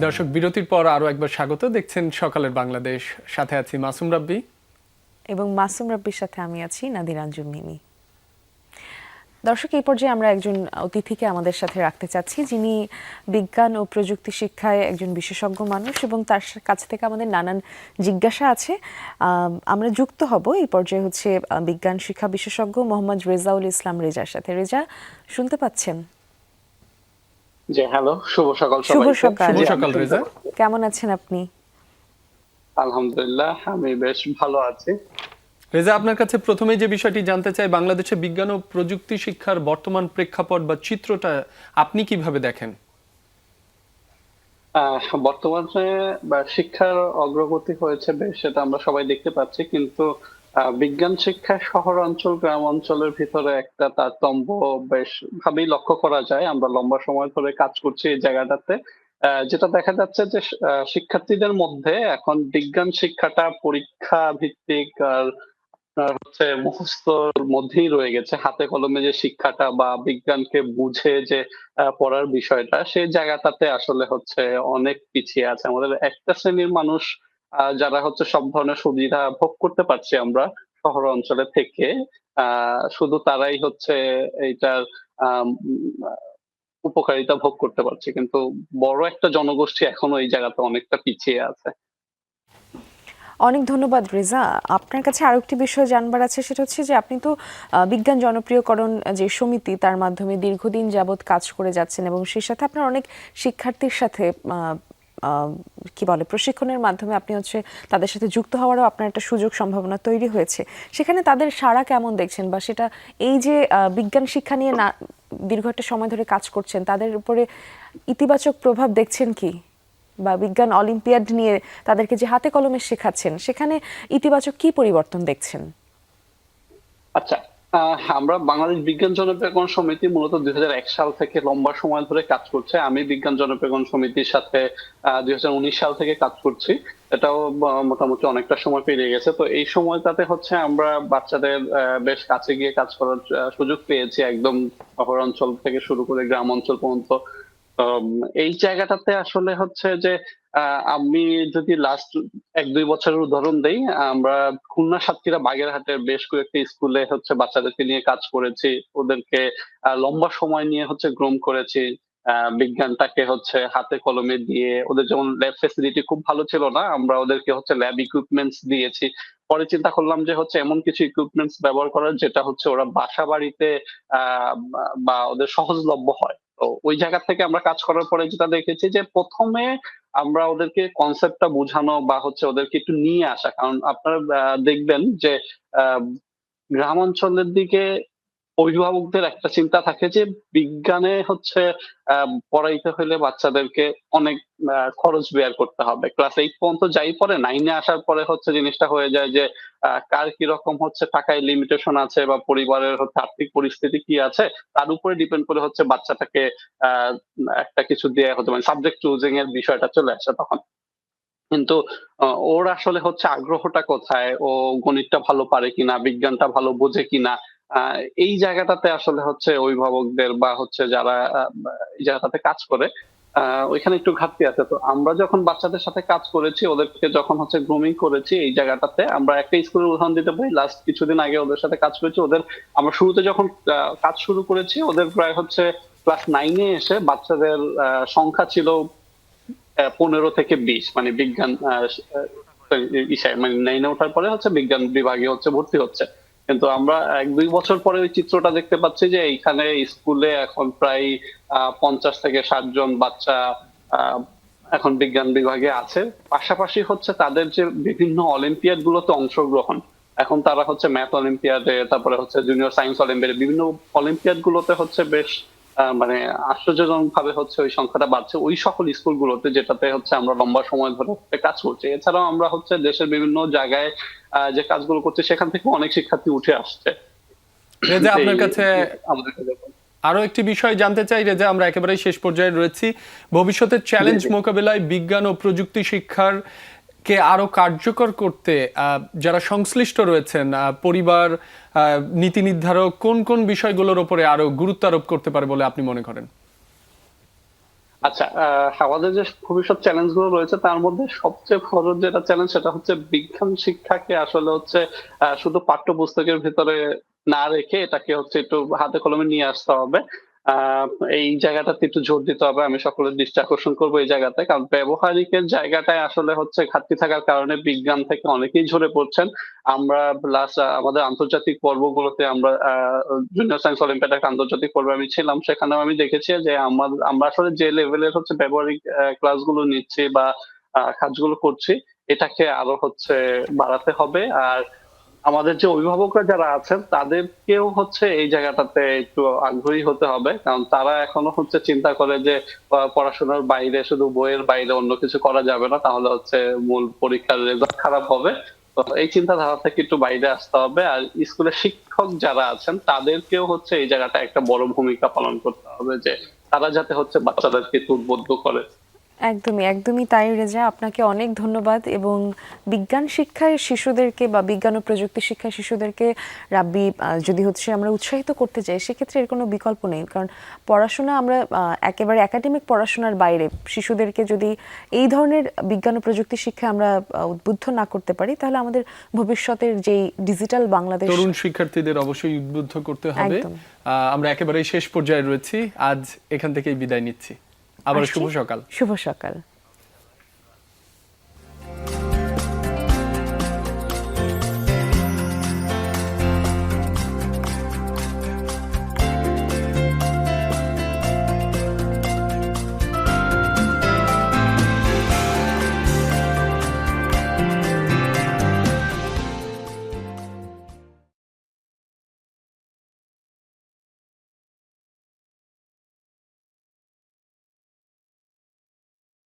দর্শক, বিরতির পর আরো একবার স্বাগত। দেখছেন সকালের বাংলাদেশ, সাথে আছি মাসুম রাব্বি এবং মাসুম রাব্বির সাথে আমি আছি নাদিরা আঞ্জুম মিমি। দর্শক, এই পর্যায়ে আমরা একজন অতিথিকে আমাদের সাথে রাখতে চাচ্ছি, যিনি বিজ্ঞান ও প্রযুক্তি শিক্ষায় একজন বিশেষজ্ঞ মানুষ এবং তার কাছ থেকে আমাদের নানান জিজ্ঞাসা আছে। আমরা যুক্ত হব এই পর্যায়ে বিজ্ঞান শিক্ষা বিশেষজ্ঞ মোহাম্মদ রেজাউল ইসলাম রেজার সাথে। রেজা, শুনতে পাচ্ছেন? জি, হ্যালো, শুভ সকাল শুভ সবাইকে। সকাল। শুভ সকাল রেজা। কেমন আছেন আপনি? আলহামদুলিল্লাহ, আমি বেশ ভালো আছি। রেজা, আপনার কাছে প্রথমেই যে বিষয়টি জানতে চাই, বাংলাদেশে বিজ্ঞান ও প্রযুক্তি শিক্ষার বর্তমান প্রেক্ষাপট বা চিত্রটা আপনি কিভাবে দেখেন? বর্তমানে শিক্ষার অগ্রগতি হয়েছে বেশ, সেটা আমরা সবাই দেখতে পাচ্ছি, কিন্তু বিজ্ঞান শিক্ষা শহর অঞ্চল গ্রাম অঞ্চলের ভিতরে একটা তারতম্য বেশ ভাবেই লক্ষ্য করা যায়। আমরা লম্বা সময় ধরে কাজ করছি এই জায়গাটাতে। যেটা দেখা যাচ্ছে যে শিক্ষার্থীদের মধ্যে এখন বিজ্ঞান শিক্ষাটা পরীক্ষা ভিত্তিক আর মুখস্থর মধ্যেই রয়ে গেছে। হাতে কলমে যে শিক্ষাটা বা বিজ্ঞানকে বুঝে যে পড়ার বিষয়টা, সেই জায়গাটাতে আসলে অনেক পিছিয়ে আছে। আমাদের একটা শ্রেণীর মানুষ যারা সব ধরনের সুবিধা ভোগ করতে পারছি আমরা শহর অঞ্চলে থেকে, শুধু তারাই এইটার আম উপকারিতা ভোগ করতে পারছে। কিন্তু বড় একটা জনগোষ্ঠী এখনো এই জায়গাতে অনেকটা পিছিয়ে আছে। অনেক ধন্যবাদ রেজা। আপনার কাছে আরো একটি বিষয় জানবার আছে, সেটা হচ্ছে যে আপনি তো বিজ্ঞান জনপ্রিয়করণ যে সমিতি, তার মাধ্যমে দীর্ঘদিন যাবৎ কাজ করে যাচ্ছেন এবং সেই সাথে আপনার অনেক শিক্ষার্থীর সাথে প্রশিক্ষণের মাধ্যমে আপনি তাদের সাথে যুক্ত হওয়ারও আপনার একটা সুযোগ সম্ভাবনা তৈরি হয়েছে। সেখানে তাদের সাড়া কেমন দেখছেন, বা সেটা এই যে বিজ্ঞান শিক্ষা নিয়ে না দীর্ঘ একটা সময় ধরে কাজ করছেন, তাদের উপরে ইতিবাচক প্রভাব দেখছেন কি? বা বিজ্ঞান অলিম্পিয়াড নিয়ে তাদেরকে যে হাতে কলমে শেখাচ্ছেন, সেখানে ইতিবাচক কি পরিবর্তন দেখছেন? আচ্ছা, আমরা বাংলাদেশ বিজ্ঞান জনপ্রিয়করণ সমিতি মূলত 2001 সাল থেকে লম্বা সময় ধরে কাজ করছে। আমি বিজ্ঞান জনপ্রিয়করণ সমিতির সাথে 2019 সাল থেকে কাজ করছি। এটাও মোটামুটি অনেকটা সময় পেরিয়ে গেছে। তো এই সময়টাতে আমরা বাচ্চাদের বেশ কাছে গিয়ে কাজ করার সুযোগ পেয়েছি, একদম শহর অঞ্চল থেকে শুরু করে গ্রাম অঞ্চল পর্যন্ত। আম এই জায়গাটাতে আসলে যে আমি যদি লাস্ট ১-২ বছরের উদাহরণ দেই, আমরা খুলনা, সাতক্ষীরা, বাগেরহাটের বেশ কয়েকটি স্কুলে বাচ্চাদেরকে নিয়ে কাজ করেছি। ওদেরকে লম্বা সময় নিয়ে গ্রুম করেছি। বিজ্ঞানটাকে হাতে কলমে দিয়ে, ওদের যেমন ল্যাব ফেসিলিটি খুব ভালো ছিল না, আমরা ওদেরকে ল্যাব ইকুইপমেন্টস দিয়েছি। পরে চিন্তা করলাম যে এমন কিছু ইকুইপমেন্টস ব্যবহার করার যেটা ওরা বাসা বাড়িতে আ বা ওদের সহজলভ্য হয়। তো ওই জায়গা থেকে আমরা কাজ করার পরে যেটা দেখেছি যে ১ম এ আমরা ওদেরকে কনসেপ্টটা বোঝানো বা ওদেরকে একটু নিয়ে আসা। কারণ আপনারা দেখবেন যে আ গ্রাম অঞ্চলের দিকে অভিভাবকদের একটা চিন্তা থাকে যে বিজ্ঞানে আ পড়াইতে হইলে বাচ্চাদেরকে অনেক খরচ ব্যয় করতে হবে। ক্লাস 8 পর্যন্ত যাই পড়ে, 9 এ আসার পরে জিনিসটা হয়ে যায় যে কার কিরকম টাকায় লিমিটেশন আছে বা পরিবারের আর্থিক পরিস্থিতি কি আছে, তার উপরে ডিপেন্ড করে বাচ্চাটাকে আ একটা কিছু দিয়ে মানে সাবজেক্ট চুজিং এর বিষয়টা চলে আসে তখন। কিন্তু ওর আসলে আগ্রহটা কোথায়? ও গণিতটা ভালো পারে কিনা? বিজ্ঞানটা ভালো বোঝে কিনা? আ এই জায়গাটাতে আসলে অভিভাবকদের বা যারা এই জায়গাটাতে কাজ করে, আ ওইখানে একটু ঘাটতি আছে। তো আমরা যখন বাচ্চাদের সাথে কাজ করেছি, ওদেরকে যখন গ্রুমিং করেছি এই জায়গাটাতে, আমরা একটা স্কুলের উদাহরণ দিতে পারি। লাস্ট কিছুদিন আগে ওদের সাথে কাজ করেছি। আমরা শুরুতে যখন কাজ শুরু করেছি, ওদের প্রায় ক্লাস 9 এ এসে বাচ্চাদের সংখ্যা ছিল ১৫ থেকে ২০, মানে বিজ্ঞান ইসায় মানে 9 এ ওঠার পরে বিজ্ঞান বিভাগে ভর্তি হচ্ছে। কিন্তু আমরা ১-২ বছর পরে ওই চিত্রটা দেখতে পাচ্ছি যে এইখানে স্কুলে এখন প্রায় ৫০ থেকে ৬০ জন বাচ্চা আ এখন বিজ্ঞান বিভাগে আছে। পাশাপাশি তাদের যে বিভিন্ন অলিম্পিয়াড গুলোতে অংশগ্রহণ। এখন তারা ম্যাথ অলিম্পিয়াডে, তারপরে জুনিয়র সায়েন্স অলিম্পিয়াডে, বিভিন্ন অলিম্পিয়াড গুলোতে মানে আশ্চর্যজনকভাবে ওই সংখ্যাটা বাড়ছে ওই সকল স্কুলগুলোতে, যেটাতে আমরা লম্বা সময় ধরে কাজ করছি। এছাড়াও আমরা দেশের বিভিন্ন জায়গায় যে কাজগুলো করছি, সেখান থেকে অনেক শিক্ষার্থী উঠে আসছে। রেজা, এই আপনার কাছে আমাদের আরো একটি বিষয় জানতে চাই রেজা, আমরা একেবারেই শেষ পর্যায়ে রয়েছি। ভবিষ্যতের চ্যালেঞ্জ মোকাবেলায় বিজ্ঞান ও প্রযুক্তি শিক্ষার কে আরো কার্যকর করতে যারা সংশ্লিষ্ট রয়েছেন, পরিবার, নীতি নির্ধারক, কোন কোন বিষয়গুলোর উপরে আরো গুরুত্ব আরোপ করতে পারে বলে আপনি মনে করেন? আচ্ছা, আমাদের যে ভবিষ্যৎ চ্যালেঞ্জ গুলো রয়েছে তার মধ্যে সবচেয়ে বড় যেটা চ্যালেঞ্জ সেটা হচ্ছে বিজ্ঞান শিক্ষাকে আসলে হচ্ছে শুধু পাঠ্যপুস্তকের ভিতরে না রেখে এটাকে হচ্ছে একটু হাতে কলমে নিয়ে আসতে হবে। আহ এই জায়গাটাতে একটু জোর দিতে হবে। আমি সকলের দৃষ্টি আকর্ষণ করবো এই জায়গাতে, কারণ ব্যবহারিকের জায়গাটায় আসলে হচ্ছে ঘাটতি থাকার কারণে বিজ্ঞান থেকে অনেকেই ঝরে পড়ছেন। আমরা লাস্ট আমাদের আন্তর্জাতিক পর্বগুলোতে আমরা জুনিয়র সায়েন্স অলিম্পিয়াড একটা আন্তর্জাতিক পর্বে আমি ছিলাম, সেখানেও আমি দেখেছি যে আমরা আসলে যে লেভেলের হচ্ছে ব্যবহারিক ক্লাসগুলো নিচ্ছি বা কাজগুলো করছি, এটাকে আরো হচ্ছে বাড়াতে হবে। আর আমাদের যে অভিভাবকরা যারা আছেন তাদেরকেও হচ্ছে এই জায়গাটাতে একটু আগ্রহী হতে হবে, কারণ তারা এখনো হচ্ছে চিন্তা করে যে পড়াশোনার বাইরে শুধু বইয়ের বাইরে অন্য কিছু করা যাবে না, তাহলে হচ্ছে মূল পরীক্ষার রেজাল্ট খারাপ হবে। তো এই চিন্তাধারা থেকে একটু বাইরে আসতে হবে। আর স্কুলের শিক্ষক যারা আছেন তাদেরকেও হচ্ছে এই জায়গাটা একটা বড় ভূমিকা পালন করতে হবে, যে তারা যাতে হচ্ছে বাচ্চাদেরকে একটু উদ্বুদ্ধ করে। একদমই একদমই তাই রেজা, আপনাকে অনেক ধন্যবাদ। এবং বিজ্ঞান শিক্ষায় শিশুদেরকে বা বিজ্ঞান ও প্রযুক্তি শিক্ষায় শিশুদেরকে রাব্বি যদি হচ্ছে আমরা উৎসাহিত করতে চাই, সেক্ষেত্রে এর কোনো বিকল্প নেই। কারণ পড়াশোনা আমরা একেবারে একাডেমিক পড়াশোনার বাইরে শিশুদেরকে যদি এই ধরনের বিজ্ঞান ও প্রযুক্তি শিক্ষায় আমরা উদ্বুদ্ধ না করতে পারি, তাহলে আমাদের ভবিষ্যতের যেই ডিজিটাল বাংলাদেশ, তরুণ শিক্ষার্থীদের অবশ্যই উদ্বুদ্ধ করতে হবে। একদম। আমরা একেবারেই শেষ পর্যায়ে রয়েছি, আজ এখান থেকেই বিদায় নিচ্ছি। আবার আসছি। শুভ সকাল। শুভ সকাল।